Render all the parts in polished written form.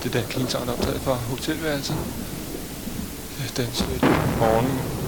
Det der clean sound optaget fra hotelværelset. Den slet morgen.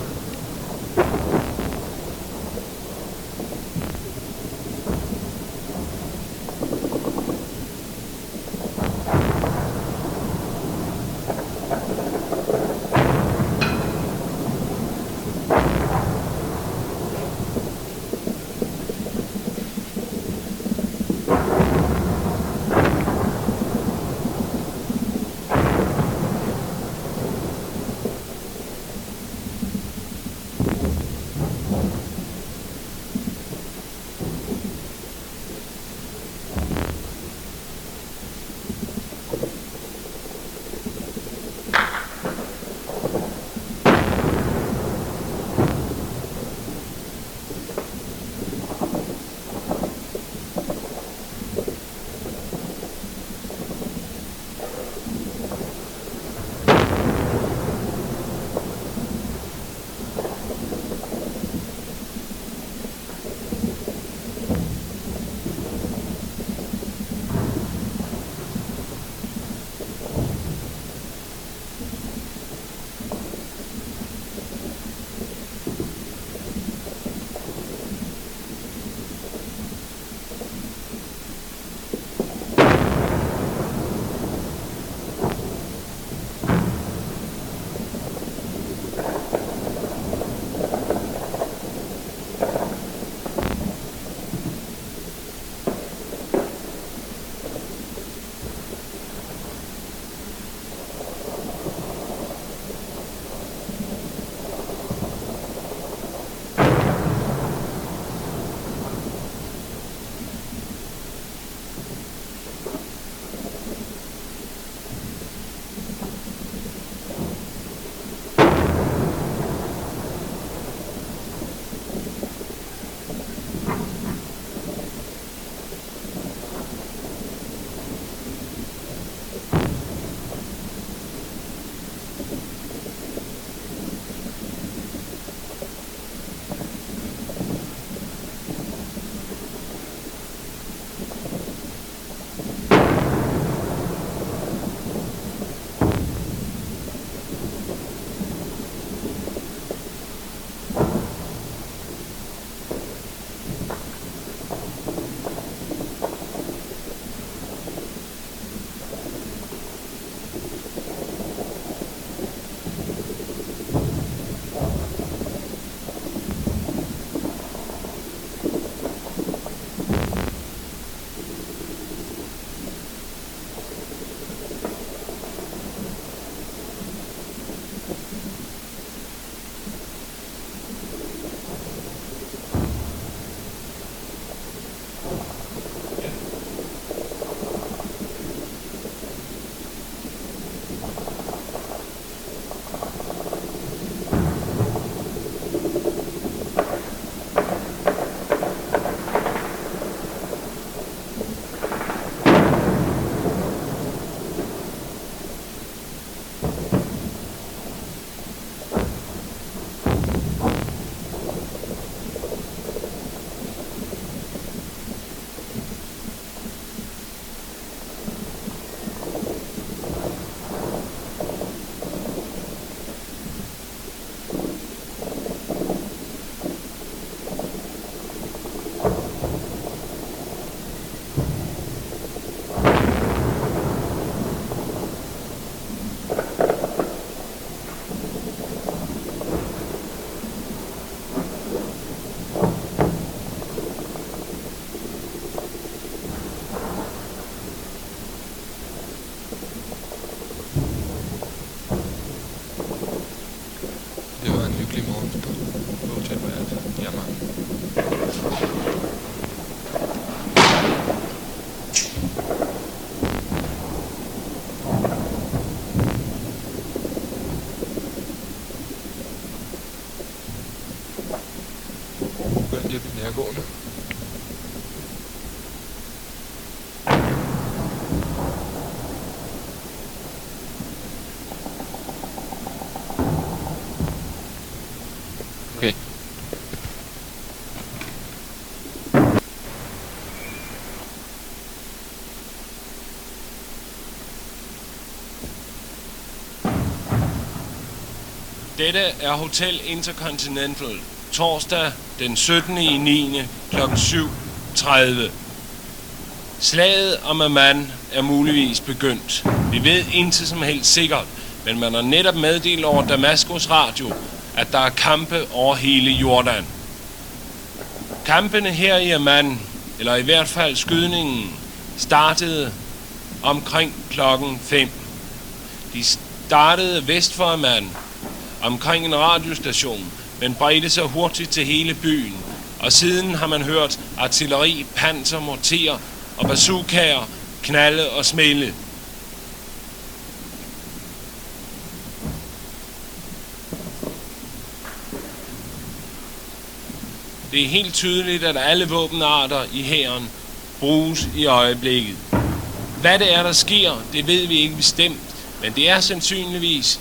lidt nærgående. Okay. Dette er Hotel Intercontinental, torsdag den 17. i 9. kl. 7:30. Slaget om Amman er muligvis begyndt. Vi ved intet som helst sikkert, men man har netop meddelt over Damaskus Radio, at der er kampe over hele Jordan. Kampene her i Amman, eller i hvert fald skydningen, startede omkring klokken 5. De startede vest for Amman, omkring en radiostation, men bredte sig hurtigt til hele byen, og siden har man hørt artilleri, panser, morterer og bazookaer knalde og smælde. Det er helt tydeligt, at alle våbenarter i hæren bruges i øjeblikket. Hvad det er, der sker, det ved vi ikke bestemt, men det er sandsynligvis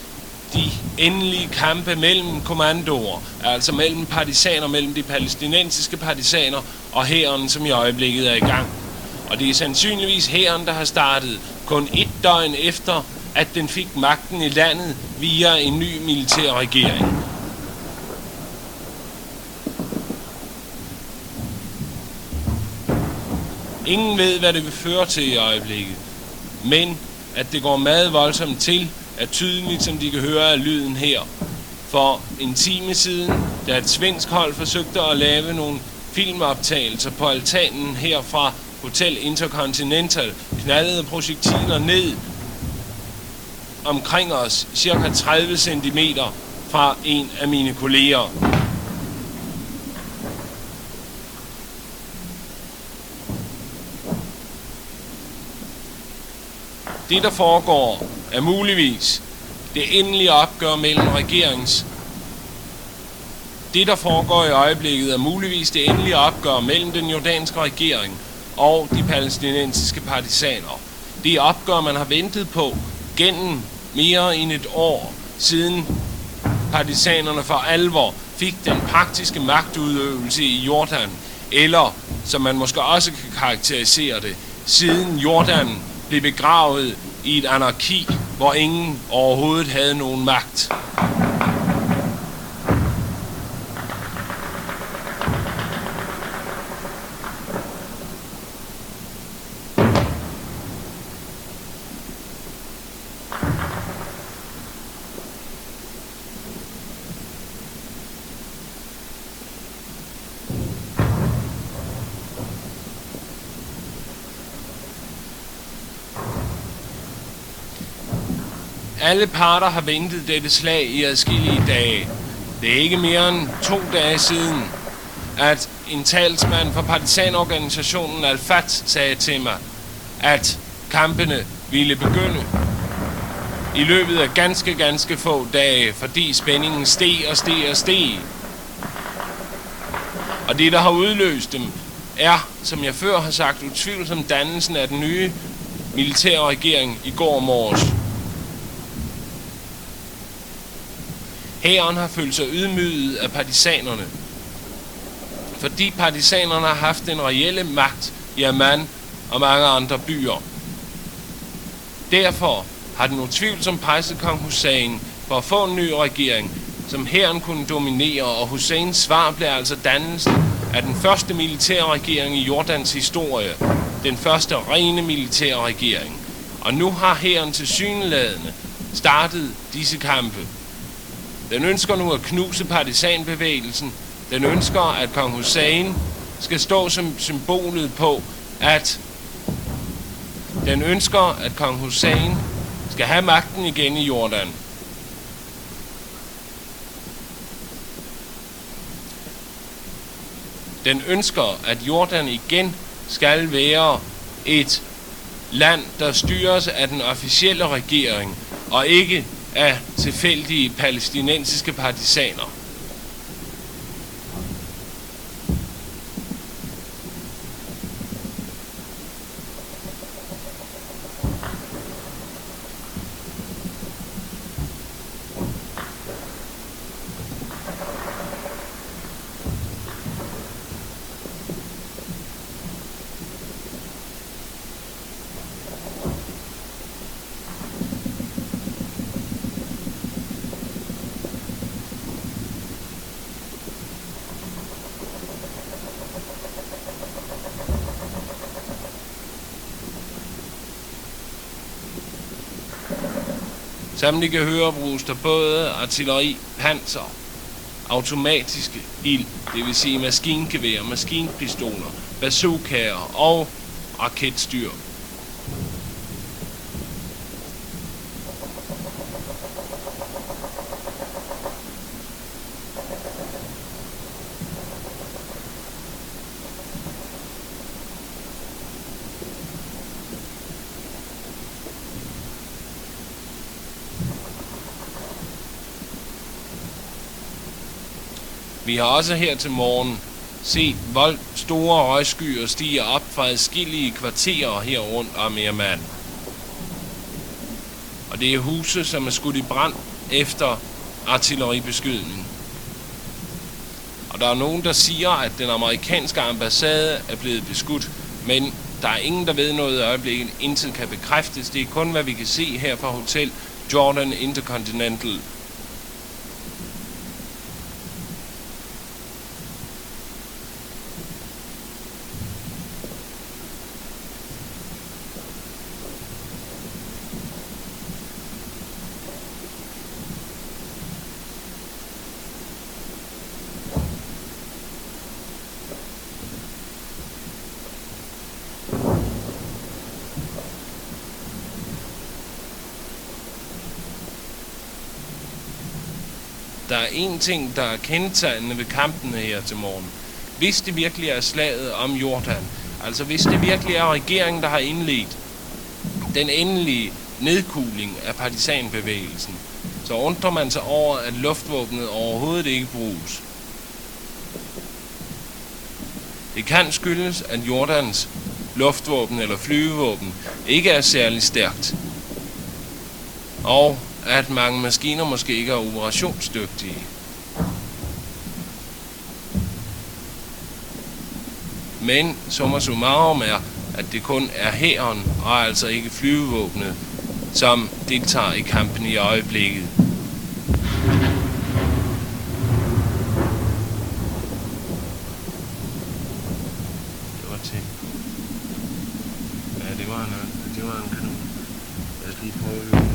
de endelige kampe mellem kommandoer, altså mellem partisaner, mellem de palæstinensiske partisaner og hæren, som i øjeblikket er i gang. Og det er sandsynligvis hæren, der har startet kun et døgn efter, at den fik magten i landet via en ny militær regering. Ingen ved, hvad det vil føre til i øjeblikket, men at det går meget voldsomt til, er tydeligt, som de kan høre af lyden her. For en time siden, da et svensk hold forsøgte at lave nogle filmoptagelser på altanen her fra Hotel Intercontinental, knaldede projektiler ned omkring os, cirka 30 cm fra en af mine kolleger. Det, der foregår, er muligvis det endelige opgør mellem Det, der foregår i øjeblikket, er muligvis det endelige opgør mellem den jordanske regering og de palæstinensiske partisaner. Det er opgør, man har ventet på gennem mere end et år, siden partisanerne for alvor fik den praktiske magtudøvelse i Jordan, eller, som man måske også kan karakterisere det, siden Jordan blev begravet i et anarki, hvor ingen overhovedet havde nogen magt. Alle parter har ventet dette slag i adskillige dage. Det er ikke mere end 2 dage siden, at en talsmand for partisanorganisationen Al-Fatah sagde til mig, at kampene ville begynde i løbet af ganske få dage, fordi spændingen steg. Og det, der har udløst dem, er, som jeg før har sagt, utvivlsomt dannelsen af den nye militære regering i går morges. Hæren har følt sig ydmyget af partisanerne, fordi partisanerne har haft en reelle magt i Amman og mange andre byer. Derfor har den utvivlsomt presset kong Hussein for at få en ny regering, som hæren kunne dominere, og Husseins svar blev altså dannelsen af den første militære regering i Jordans historie, den første rene militære regering. Og nu har hæren tilsyneladende startet disse kampe. Den ønsker nu at knuse partisanbevægelsen. Den ønsker, at kong Hussein skal stå som symbolet på, at den ønsker, at kong Hussein skal have magten igen i Jordan. Den ønsker, at Jordan igen skal være et land, der styres af den officielle regering, og ikke af tilfældige palæstinensiske partisaner. Samtlige hører bruges der både artilleri, panser, automatiske ild, det vil sige maskingeværer, maskinpistoler, bazookaer og raketstyr. Vi har også her til morgen set, hvor store røgskyer stiger op fra adskillige kvarterer her rundt om Irman. Og det er huse, som er skudt i brand efter artilleribeskydning. Og der er nogen, der siger, at den amerikanske ambassade er blevet beskudt, men der er ingen, der ved noget i øjeblikket. Intet kan bekræftes. Det er kun, hvad vi kan se her fra Hotel Jordan Intercontinental. Der er en ting, der er kendetegnende ved kampene her til morgen. Hvis det virkelig er slaget om Jordan, altså hvis det virkelig er regeringen, der har indledt den endelige nedkugling af partisanbevægelsen, så undrer man sig over, at luftvåbnet overhovedet ikke bruges. Det kan skyldes, at Jordans luftvåben eller flyvevåben ikke er særlig stærkt, og at mange maskiner måske ikke er operationsdygtige. Men summa summarum er, at det kun er hæren og altså ikke flyvevåbnet, som deltager i kampen i øjeblikket. Det var til. Ja, det var en kanon. Lad os lige prøve at høre det.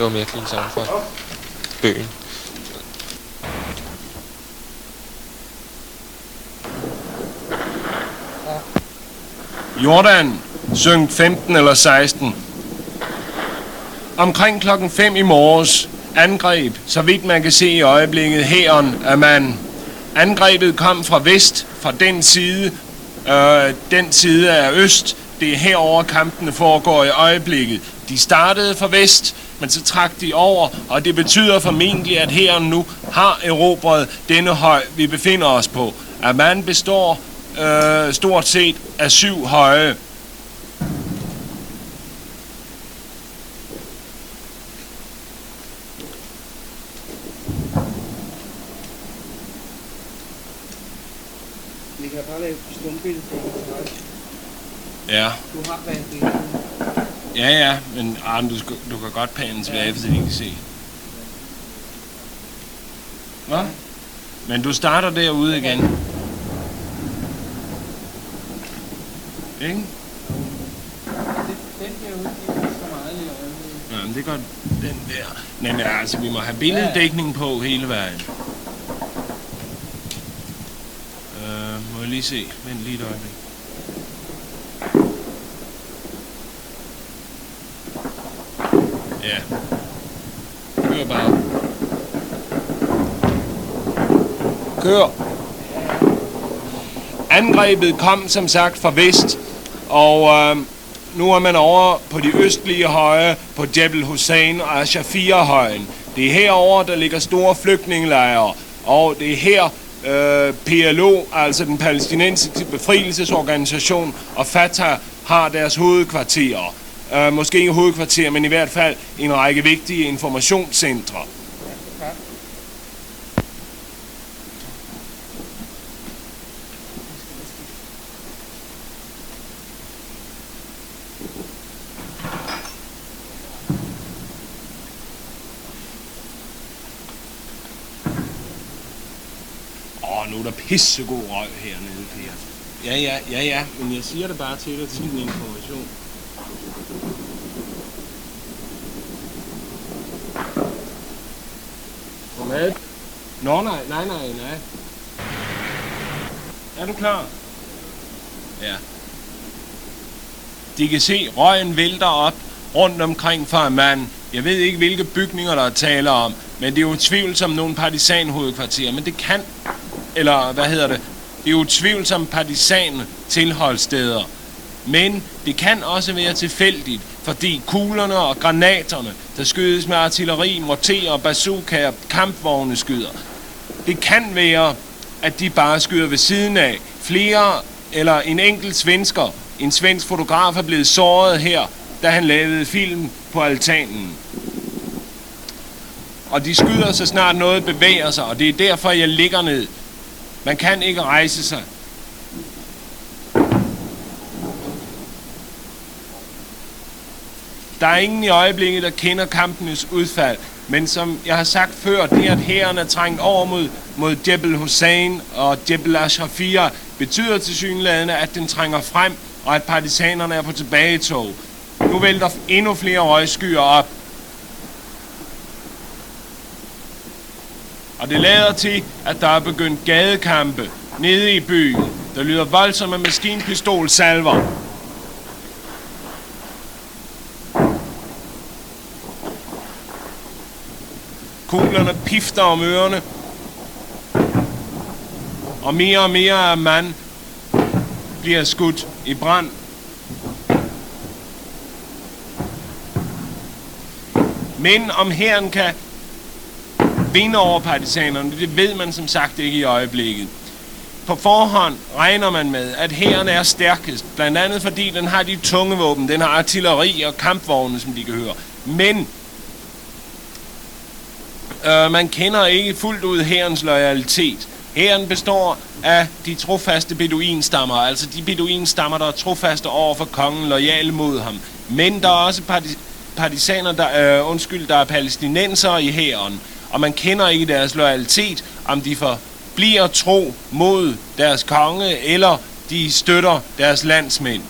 var mere clean sang fra bøgen. Jordan, syng 15 eller 16. Omkring klokken 5 i morges angreb, så vidt man kan se i øjeblikket, hæren af mand. Angrebet kom fra vest, fra den side af øst. Det er herover kampene foregår i øjeblikket. De startede fra vest, men så trak de over, og det betyder formentlig, at hæren nu har erobret denne høj, vi befinder os på. Amman består stort set af 7 høje. Vi kan bare lave stumbild på det. Ja. Du har været det. Ja, men du kan godt pæne tilbage, så de kan se. Hvad? Men du starter derude igen. Ikke? Den derude, det er så meget i øjeblikket. Ja, men det gør den der. Men altså, vi må have billeddækning på hele vejen. Må jeg lige se. Vent lige et øjeblik. Ja. Kør bare. Kør. Angrebet kom som sagt fra vest, og nu er man over på de østlige høje, på Jebel Hussein og Ashafia-højen. Det er herover der ligger store flygtningelejre, og det er her PLO, altså den palæstinensiske befrielsesorganisation, og Fatah har deres hovedkvarterer. Måske ikke hovedkvarter, men i hvert fald en række vigtige informationscentre. Nu er der pissegod røg hernede, Per. Ja, men jeg siger det bare til dig til din information. Kom med. Nå, nej. Er du klar? Ja. De kan se, røgen vælter op rundt omkring fra Amman. Jeg ved ikke, hvilke bygninger der er tale om, men det er jo tvivlsomt nogle partisanhovedkvarterer. Men det kan, eller hvad hedder det? Det er jo tvivlsomt partisan-tilholdssteder. Men det kan også være tilfældigt, fordi kuglerne og granaterne, der skydes med artilleri, morterer, bazookaer, kampvogne skyder. Det kan være, at de bare skyder ved siden af. Flere eller en enkelt svensker, en svensk fotograf, er blevet såret her, da han lavede film på altanen. Og de skyder så snart noget bevæger sig, og det er derfor, jeg ligger ned. Man kan ikke rejse sig. Der er ingen i øjeblikket, der kender kampenes udfald. Men som jeg har sagt før, det at hæren er trængt over mod Jebel Hussein og Jebel Ashafia, betyder tilsyneladende, at den trænger frem, og at partisanerne er på tilbagetog. Nu vælter endnu flere røgskyer op. Og det lader til, at der er begyndt gadekampe nede i byen. Der lyder voldsomme maskinpistolsalver. Kuglerne pifter om ørerne. Og mere af mand bliver skudt i brand. Men om hæren kan vinde over partisanerne, det ved man som sagt ikke i øjeblikket. På forhånd regner man med, at hæren er stærkest, blandt andet fordi den har de tunge våben, den har artilleri og kampvogne, som de kan høre. Men man kender ikke fuldt ud hærens loyalitet. Hæren består af de trofaste beduinstammer, altså de beduinstammer, der er trofaste over for kongen, loyale mod ham. Men der er også partisaner, der er palæstinensere i hæren, og man kender ikke deres loyalitet, om de forbliver tro mod deres konge, eller de støtter deres landsmænd,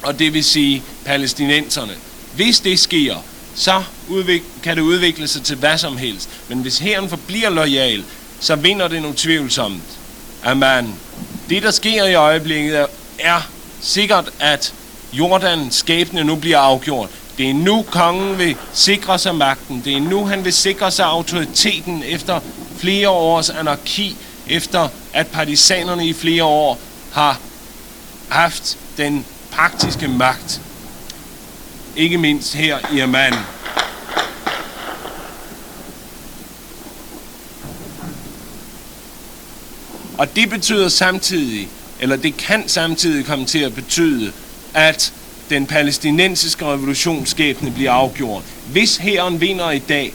og det vil sige palæstinenserne. Hvis det sker, så kan det udvikle sig til hvad som helst. Men hvis hæren forbliver loyal, så vinder det nogle tvivlsomt. Amen. Det, der sker i øjeblikket, er sikkert, at Jordans skæbne nu bliver afgjort. Det er nu, kongen vil sikre sig magten. Det er nu, han vil sikre sig autoriteten efter flere års anarki, efter at partisanerne i flere år har haft den praktiske magt. Ikke mindst her i Amman. Og det betyder samtidig, eller det kan samtidig komme til at betyde, at den palæstinensiske revolutionsskæbne bliver afgjort. Hvis hæren vinder i dag,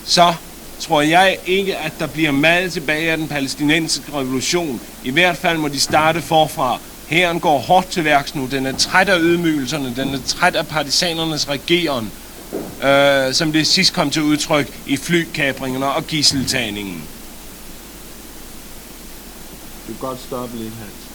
så tror jeg ikke, at der bliver meget tilbage af den palæstinensiske revolution. I hvert fald må de starte forfra. Hæren går hårdt til værks nu. Den er træt af ydmygelserne. Den er træt af partisanernes regeren, som det sidst kom til udtryk i flykapringerne og gidseltagningen. Du kan godt stoppe lidt, Hans.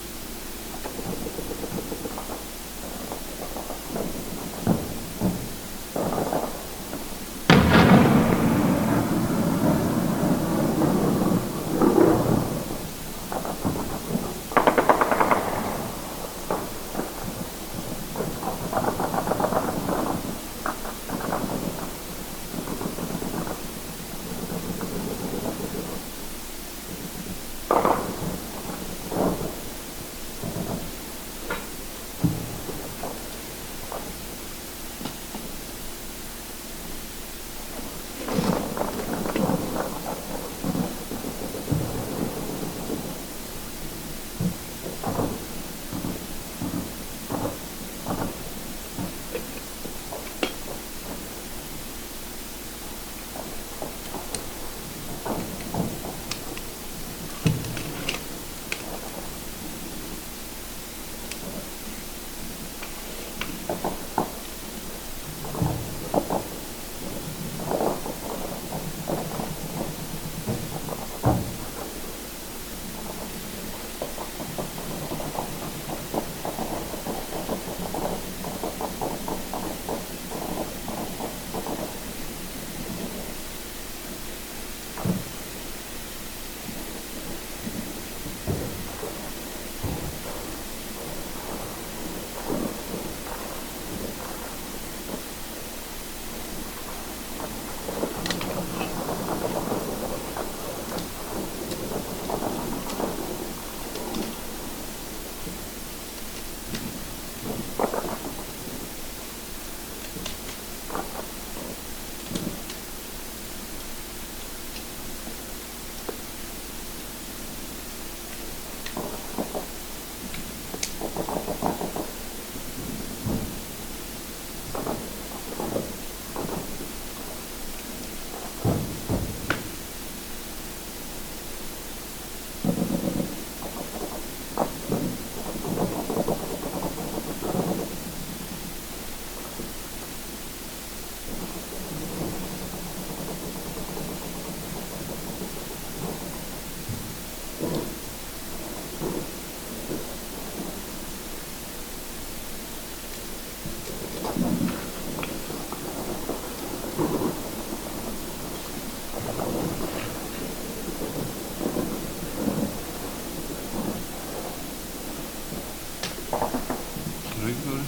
du ikke på det?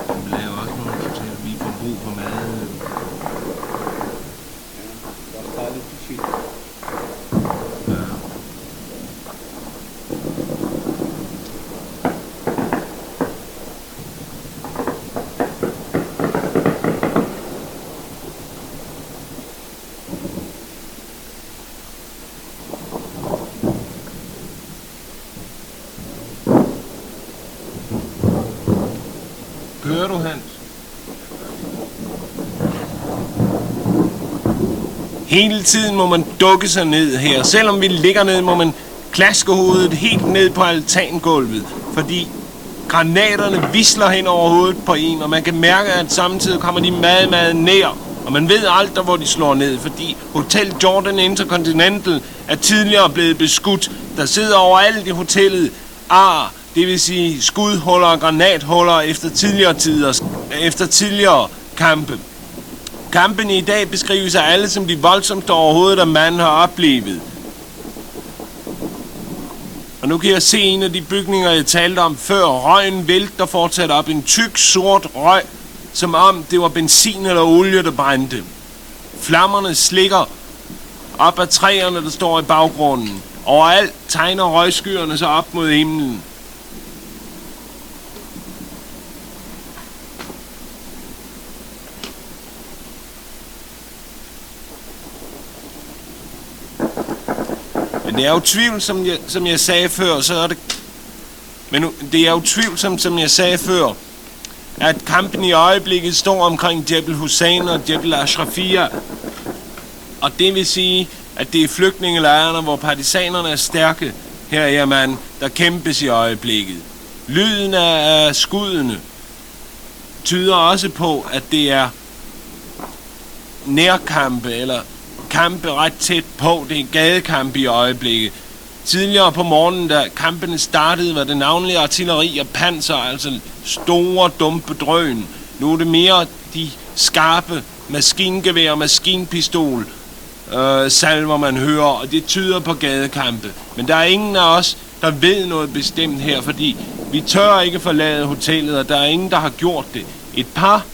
Du laver også nogle til, at vi får brug for mad. Der er bare lidt profil. Ja. Hører du, Hans? Hele tiden må man dukke sig ned her. Selvom vi ligger ned, må man klaske hovedet helt ned på altangulvet, fordi granaterne visler hen over hovedet på en, og man kan mærke, at samtidig kommer de meget, meget nær. Og man ved aldrig, hvor de slår ned, fordi Hotel Jordan Intercontinental er tidligere blevet beskudt. Der sidder overalt i hotellet det vil sige skudhuller og granathuller efter tidligere tiders efter tidligere kampe. Kampene i dag beskrives af alle som de voldsomste overhovedet, at man har oplevet. Og nu kan jeg se en af de bygninger, jeg talte om før. Røgen vælter fortsat op. En tyk, sort røg, som om det var benzin eller olie, der brændte. Flammerne slikker op ad træerne, der står i baggrunden. Overalt tegner røgskyerne sig op mod himlen. Men det er jo tvivlsomt, som jeg sagde før, så er det... Men nu, det er jo tvivlsomt, som jeg sagde før, at kampen i øjeblikket står omkring Jebel Hussein og Jebel Ashrafia. Og det vil sige, at det er flygtningelejrene, hvor partisanerne er stærke her i Amman, der kæmpes i øjeblikket. Lyden af skuddene tyder også på, at det er nærkampe, eller kampe ret tæt på. Det er gadekampe i øjeblikket. Tidligere på morgenen, da kampene startede, var det navnlig artilleri og panser, altså store, dumpe drøn. Nu er det mere de skarpe maskingevær og maskinpistol salver, man hører, og det tyder på gadekampe. Men der er ingen af os, der ved noget bestemt her, fordi vi tør ikke forlade hotellet, og der er ingen, der har gjort det. Et par